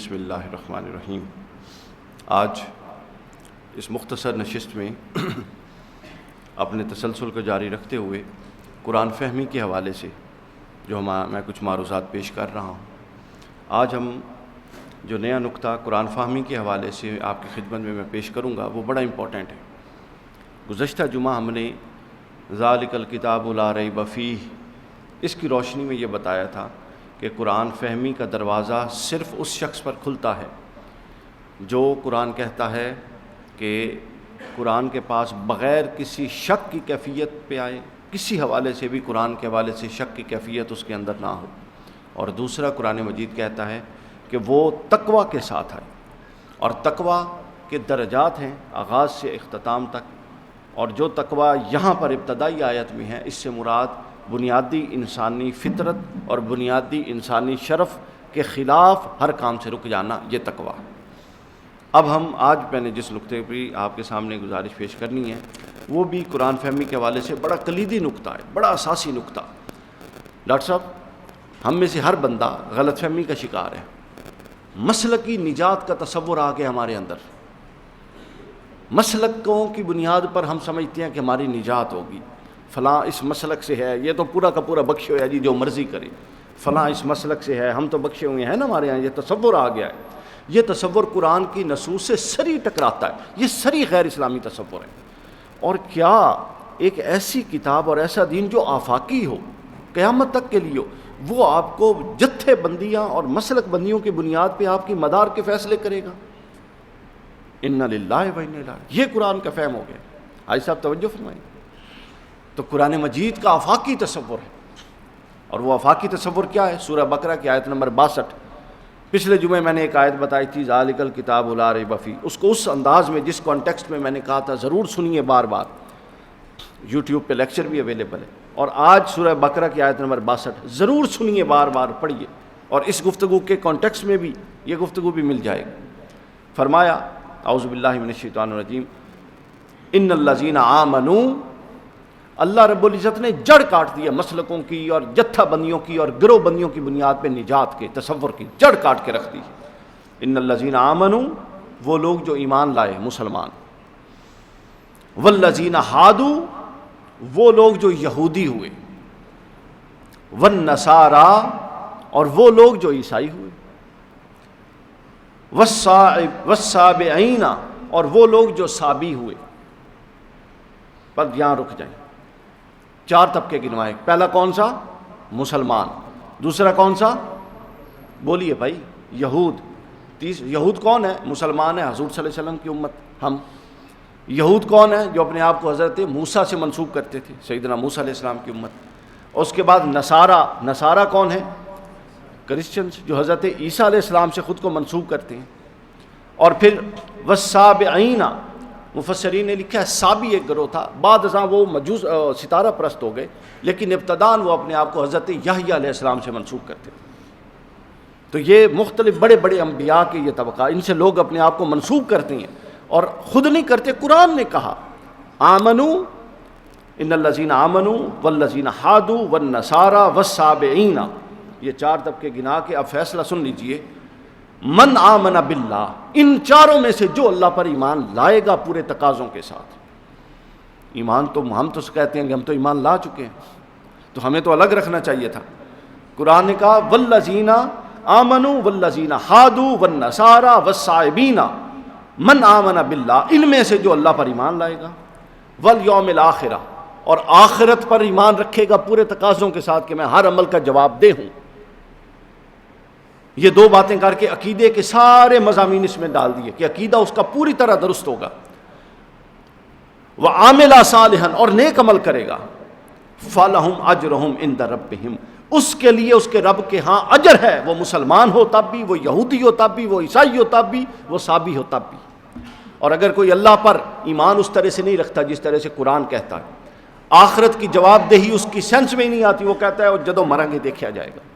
بسم اللہ الرحمن الرحیم۔ آج اس مختصر نشست میں اپنے تسلسل کو جاری رکھتے ہوئے قرآن فہمی کے حوالے سے میں کچھ معروضات پیش کر رہا ہوں۔ آج ہم جو نیا نقطہ قرآن فہمی کے حوالے سے آپ کی خدمت میں پیش کروں گا وہ بڑا امپورٹنٹ ہے۔ گزشتہ جمعہ ہم نے ذالک الکتاب لا ریب فیہ اس کی روشنی میں یہ بتایا تھا کہ قرآن فہمی کا دروازہ صرف اس شخص پر کھلتا ہے جو قرآن کہتا ہے کہ قرآن کے پاس بغیر کسی شک کی کیفیت پہ آئے، کسی حوالے سے بھی قرآن کے حوالے سے شک کی کیفیت اس کے اندر نہ ہو، اور دوسرا قرآن مجید کہتا ہے کہ وہ تقوی کے ساتھ آئے، اور تقوی کے درجات ہیں آغاز سے اختتام تک، اور جو تقوی یہاں پر ابتدائی آیت میں ہے اس سے مراد بنیادی انسانی فطرت اور بنیادی انسانی شرف کے خلاف ہر کام سے رک جانا، یہ تقوی۔ اب آج میں نے جس نقطے پہ آپ کے سامنے گزارش پیش کرنی ہے وہ بھی قرآن فہمی کے حوالے سے بڑا کلیدی نقطہ ہے، بڑا اساسی نقطہ۔ ڈاکٹر صاحب، ہم میں سے ہر بندہ غلط فہمی کا شکار ہے۔ مسلکی نجات کا تصور آ گیا ہمارے اندر، مسلکوں کی بنیاد پر ہم سمجھتے ہیں کہ ہماری نجات ہوگی۔ فلاں اس مسلک سے ہے، یہ تو پورا کا پورا بخشے ہویا جی، جو مرضی کرے۔ فلاں اس مسلک سے ہے، ہم تو بخشے ہوئے ہیں نا، ہمارے یہاں یہ تصور آ گیا ہے۔ یہ تصور قرآن کی نصوص سے سری ٹکراتا ہے، یہ سری غیر اسلامی تصور ہے۔ اور کیا ایک ایسی کتاب اور ایسا دین جو آفاقی ہو، قیامت تک کے لیے ہو، وہ آپ کو جتھے بندیاں اور مسلک بندیوں کی بنیاد پہ آپ کی مدار کے فیصلے کرے گا؟ انا للہ و انا الیہ، یہ قرآن کا فہم ہو گیا۔ حاجی صاحب توجہ فرمائیں۔ تو قرآن مجید کا آفاقی تصور ہے، اور وہ آفاقی تصور کیا ہے؟ سورہ بقرہ کی آیت نمبر 62۔ پچھلے جمعے میں نے ایک آیت بتائی تھی، ذالک الکتاب لا ریب فیہ، اس کو اس انداز میں جس کانٹیکسٹ میں نے کہا تھا ضرور سنیے، بار بار یوٹیوب پہ لیکچر بھی اویلیبل ہے، اور آج سورہ بقرہ کی آیت نمبر 62 ضرور سنیے، بار بار پڑھیے، اور اس گفتگو کے کانٹیکسٹ میں بھی یہ گفتگو بھی مل جائے گی۔ فرمایا اعوذ باللہ من الشیطان الرجیم، ان الذین آمنوا، اللہ رب العزت نے جڑ کاٹ دیا مسلکوں کی اور جتھا بندیوں کی اور گروہ بندیوں کی بنیاد پہ نجات کے تصور کی جڑ کاٹ کے رکھ دی۔ ان الذین آمنوا، وہ لوگ جو ایمان لائے، مسلمان۔ والذین ہادوا، وہ لوگ جو یہودی ہوئے۔ والنصارا، اور وہ لوگ جو عیسائی ہوئے۔ والسابعین، اور وہ لوگ جو سابی ہوئے۔ پر یہاں رک جائیں، 4 طبقے گنوائے۔ پہلا کون سا؟ مسلمان۔ دوسرا کون سا؟ بولیے بھائی، یہود۔ یہود کون ہے؟ مسلمان ہے، حضور صلی اللہ علیہ وسلم کی امت ہم۔ یہود کون ہے؟ جو اپنے آپ کو حضرت موسیٰ سے منسوب کرتے تھے، سیدنا موسیٰ علیہ السلام کی امت۔ اور اس کے بعد نصارہ۔ نصارہ کون ہے؟ کرسچنز، جو حضرت عیسیٰ علیہ السلام سے خود کو منسوب کرتے ہیں۔ اور پھر والسابعین، مفسرین نے لکھا ہے سابی ایک گروہ تھا، بعد ازاں وہ مجوس ستارہ پرست ہو گئے، لیکن ابتداً وہ اپنے آپ کو حضرت یحییٰ علیہ السلام سے منسوب کرتے تھے۔ تو یہ مختلف بڑے بڑے انبیاء کے یہ طبقہ، ان سے لوگ اپنے آپ کو منسوب کرتے ہیں اور خود نہیں کرتے۔ قرآن نے کہا آمنوا، ان الذین آمنوا والذین ہادوا والنصارى والسابعین، یہ 4 طبقے گنا کے اب فیصلہ سن لیجئے۔ من آمن باللہ، ان چاروں میں سے جو اللہ پر ایمان لائے گا پورے تقاضوں کے ساتھ۔ ایمان تو ہم تو کہتے ہیں کہ ہم تو ایمان لا چکے ہیں، تو ہمیں تو الگ رکھنا چاہیے تھا۔ قرآن نے کہا والذین آمنوا والذین ہادوا والنصارى والسابعین، من آمن باللہ، ان میں سے جو اللہ پر ایمان لائے گا، والیوم الآخرہ، اور آخرت پر ایمان رکھے گا پورے تقاضوں کے ساتھ کہ میں ہر عمل کا جواب دہ ہوں۔ یہ 2 باتیں کر کے عقیدے کے سارے مضامین اس میں ڈال دیے کہ عقیدہ اس کا پوری طرح درست ہوگا۔ وَعَامِلَ صَالِحًا، اور نیک عمل کرے گا۔ فَلَهُمْ أَجْرُهُمْ عِنْدَ رَبِّهِمْ، اس کے لیے اس کے رب کے ہاں اجر ہے، وہ مسلمان ہو تب بھی، وہ یہودی ہو تب بھی، وہ عیسائی ہو تب بھی، وہ سابی ہو تب بھی۔ اور اگر کوئی اللہ پر ایمان اس طرح سے نہیں رکھتا جس طرح سے قرآن کہتا ہے، آخرت کی جواب دہی اس کی سینس میں ہی نہیں آتی، وہ کہتا ہے جدو مریں گے دیکھا جائے گا،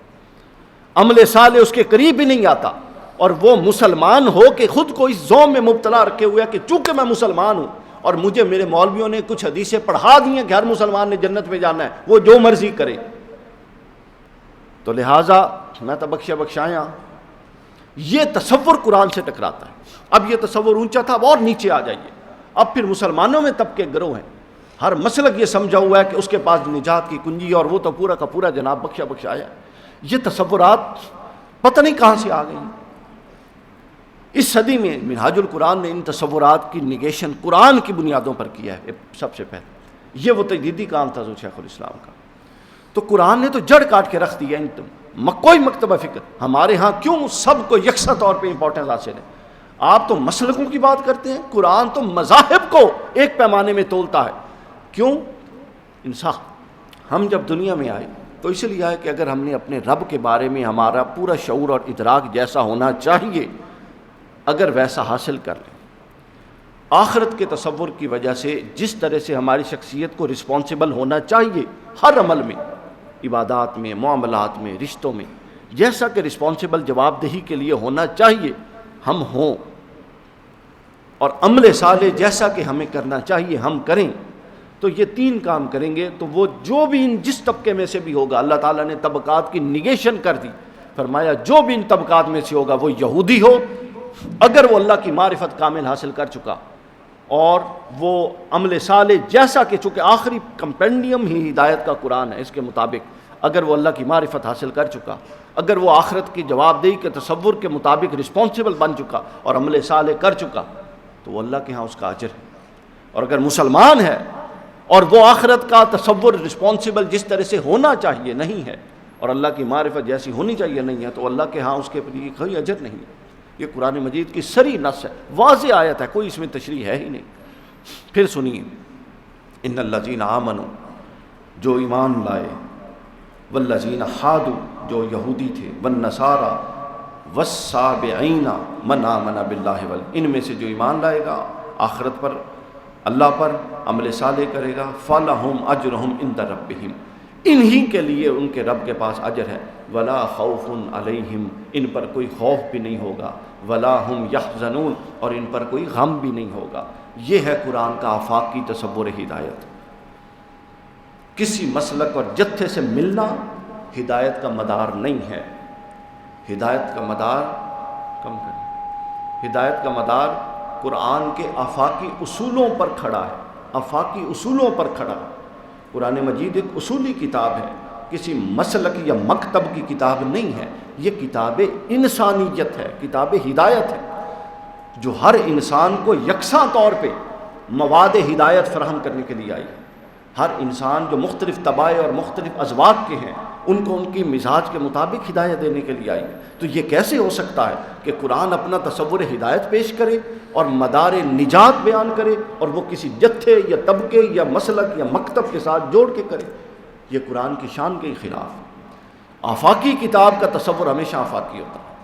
عمل صالح اس کے قریب بھی نہیں آتا، اور وہ مسلمان ہو کہ خود کو اس ذوم میں مبتلا رکھے ہوئے کہ چونکہ میں مسلمان ہوں اور مجھے میرے مولویوں نے کچھ حدیثیں پڑھا دی ہیں کہ ہر مسلمان نے جنت میں جانا ہے، وہ جو مرضی کرے۔ تو لہٰذا میں تو بخشایا یہ تصور قرآن سے ٹکراتا ہے۔ اب یہ تصور اونچا تھا، اب اور نیچے آ جائیے۔ اب پھر مسلمانوں میں طبقے گروہ ہیں، ہر مسلک یہ سمجھا ہوا ہے کہ اس کے پاس نجات کی کنجی اور وہ تو پورا کا پورا جناب بخشا آیا۔ یہ تصورات پتہ نہیں کہاں سے آ گئی۔ اس صدی میں منہاج القرآن نے ان تصورات کی نگیشن قرآن کی بنیادوں پر کیا ہے سب سے پہلے۔ یہ وہ تجدیدی کام تھا شیخ الاسلام کا۔ تو قرآن نے تو جڑ کاٹ کے رکھ دیا۔ کوئی مکتبہ فکر ہمارے ہاں کیوں سب کو یکساں طور پہ امپورٹنس حاصل ہے؟ آپ تو مسلکوں کی بات کرتے ہیں، قرآن تو مذاہب کو ایک پیمانے میں تولتا ہے۔ کیوں؟ انصاف۔ ہم جب دنیا میں آئے تو اس لیے آئے کہ اگر ہم نے اپنے رب کے بارے میں ہمارا پورا شعور اور ادراک جیسا ہونا چاہیے اگر ویسا حاصل کر لیں، آخرت کے تصور کی وجہ سے جس طرح سے ہماری شخصیت کو رسپانسبل ہونا چاہیے ہر عمل میں، عبادات میں، معاملات میں، رشتوں میں، جیسا کہ رسپانسبل جواب دہی کے لیے ہونا چاہیے ہم ہوں، اور عمل صالح جیسا کہ ہمیں کرنا چاہیے ہم کریں، تو یہ تین کام کریں گے تو وہ جو بھی ان جس طبقے میں سے بھی ہوگا، اللہ تعالیٰ نے طبقات کی نگیشن کر دی، فرمایا جو بھی ان طبقات میں سے ہوگا، وہ یہودی ہو اگر وہ اللہ کی معرفت کامل حاصل کر چکا، اور وہ عمل صالح جیسا کہ چونکہ آخری کمپینڈیم ہی ہدایت کا قرآن ہے، اس کے مطابق اگر وہ اللہ کی معرفت حاصل کر چکا، اگر وہ آخرت کی جواب دہی کے تصور کے مطابق رسپانسبل بن چکا اور عمل صالح کر چکا، تو وہ اللہ کے ہاں اس کا اجر ہے۔ اور اگر مسلمان ہے اور وہ آخرت کا تصور رسپانسبل جس طرح سے ہونا چاہیے نہیں ہے، اور اللہ کی معرفت جیسی ہونی چاہیے نہیں ہے، تو اللہ کے ہاں اس کے لیے کوئی اجر نہیں ہے۔ یہ قرآن مجید کی سری نص ہے، واضح آیت ہے، کوئی اس میں تشریح ہے ہی نہیں۔ پھر سنیے، ان الذین آمنوا، جو ایمان لائے، والذین حادوا، جو یہودی تھے، والنصارى، والسابعین، من آمن باللہ ان میں سے جو ایمان لائے گا آخرت پر، اللہ پر، عمل صالح کرے گا، فلہم اجرہم عند ربہم، انہی کے لیے ان کے رب کے پاس اجر ہے، ولا خوف علیہم، ان پر کوئی خوف بھی نہیں ہوگا، ولا ہم یحزنون، اور ان پر کوئی غم بھی نہیں ہوگا۔ یہ ہے قرآن کا آفاقی تصور ہدایت۔ کسی مسلک اور جتھے سے ملنا ہدایت کا مدار نہیں ہے۔ ہدایت کا مدار ہدایت کا مدار قرآن کے آفاقی اصولوں پر کھڑا ہے، آفاقی اصولوں پر کھڑا ہے۔ قرآن مجید ایک اصولی کتاب ہے، کسی مسلک یا مکتب کی کتاب نہیں ہے، یہ کتاب انسانیت ہے، کتاب ہدایت ہے، جو ہر انسان کو یکساں طور پہ مواد ہدایت فراہم کرنے کے لیے آئی ہے۔ ہر انسان جو مختلف طبائع اور مختلف ازواج کے ہیں، ان کو ان کی مزاج کے مطابق ہدایت دینے کے لیے آئی ہے۔ تو یہ کیسے ہو سکتا ہے کہ قرآن اپنا تصور ہدایت پیش کرے اور مدار نجات بیان کرے اور وہ کسی جتھے یا طبقے یا مسلک یا مکتب کے ساتھ جوڑ کے کرے؟ یہ قرآن کی شان کے خلاف ہے۔ آفاقی کتاب کا تصور ہمیشہ آفاقی ہوتا ہے،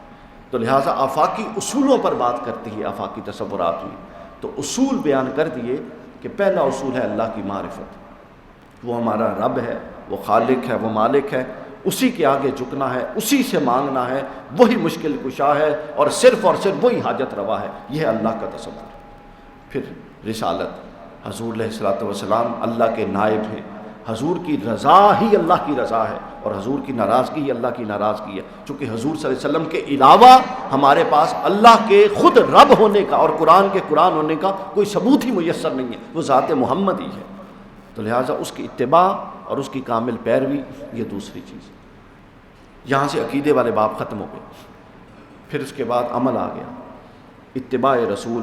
تو لہٰذا آفاقی اصولوں پر بات کرتی ہے آفاقی تصورات میں۔ تو اصول بیان کر دیے کہ پہلا اصول ہے اللہ کی معرفت، وہ ہمارا رب ہے، وہ خالق ہے، وہ مالک ہے، اسی کے آگے جھکنا ہے، اسی سے مانگنا ہے، وہی مشکل کشا ہے اور صرف وہی حاجت روا ہے۔ یہ ہے اللہ کا تصور۔ پھر رسالت، حضور علیہ الصلوۃ والسلام اللہ کے نائب ہیں، حضور کی رضا ہی اللہ کی رضا ہے اور حضور کی ناراضگی ہی اللہ کی ناراضگی ہے، چونکہ حضور صلی اللہ علیہ وسلم کے علاوہ ہمارے پاس اللہ کے خود رب ہونے کا اور قرآن کے قرآن ہونے کا کوئی ثبوت ہی میسر نہیں ہے، وہ ذات محمد ہی ہے۔ تو لہٰذا اس کی اتباع اور اس کی کامل پیروی یہ دوسری چیز۔ یہاں سے عقیدے والے باب ختم ہو گئے۔ پھر اس کے بعد عمل آ گیا، اتباع رسول،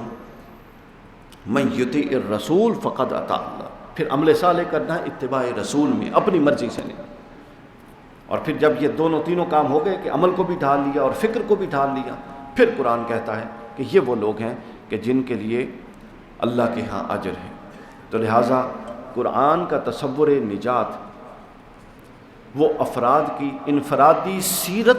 من یطیع الرسول فقد اطاع اللہ۔ پھر عمل صالح کرنا ہے اتباع رسول میں، اپنی مرضی سے نہیں۔ اور پھر جب یہ تینوں کام ہو گئے کہ عمل کو بھی ڈھال لیا اور فکر کو بھی ڈھال لیا، پھر قرآن کہتا ہے کہ یہ وہ لوگ ہیں کہ جن کے لیے اللہ کے ہاں اجر ہے۔ تو لہٰذا قرآن کا تصور نجات وہ افراد کی انفرادی سیرت،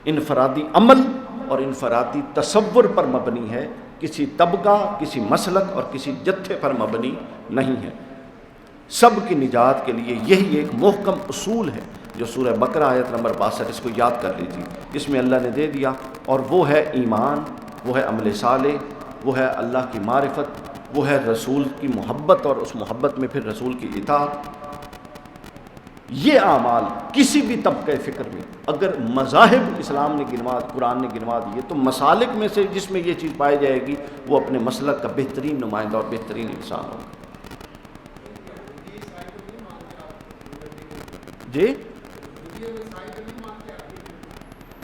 انفرادی عمل اور انفرادی تصور پر مبنی ہے، کسی طبقہ، کسی مسلک اور کسی جتھے پر مبنی نہیں ہے۔ سب کی نجات کے لیے یہی ایک محکم اصول ہے جو سورہ بقرہ آیت نمبر 62، اس کو یاد کر لیجیے، اس میں اللہ نے دے دیا، اور وہ ہے ایمان، وہ ہے عمل صالح، وہ ہے اللہ کی معرفت، وہ ہے رسول کی محبت اور اس محبت میں پھر رسول کی اطاعت۔ یہ اعمال کسی بھی طبقہ فکر میں اگر مذاہب اسلام نے گنوا، قرآن نے گنوا دیے، تو مسالک میں سے جس میں یہ چیز پائی جائے گی وہ اپنے مسلک کا بہترین نمائندہ اور بہترین انسان ہوگا۔ جی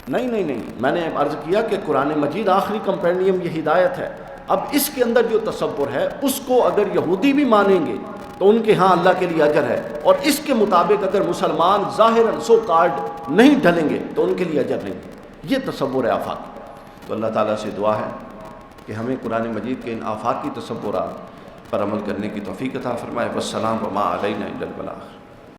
نہیں، میں نے عرض کیا کہ قرآن مجید آخری کمپینڈیم یہ ہدایت ہے۔ اب اس کے اندر جو تصور ہے اس کو اگر یہودی بھی مانیں گے تو ان کے ہاں اللہ کے لیے اجر ہے، اور اس کے مطابق اگر مسلمان ظاہراً سو کارڈ نہیں ڈھلیں گے تو ان کے لیے اجر نہیں ہے۔ یہ تصور ہے آفاقی۔ تو اللہ تعالیٰ سے دعا ہے کہ ہمیں قرآن مجید کے ان آفاقی تصورات پر عمل کرنے کی توفیق عطا فرمائے۔ والسلام وما علینا الا البلاغ۔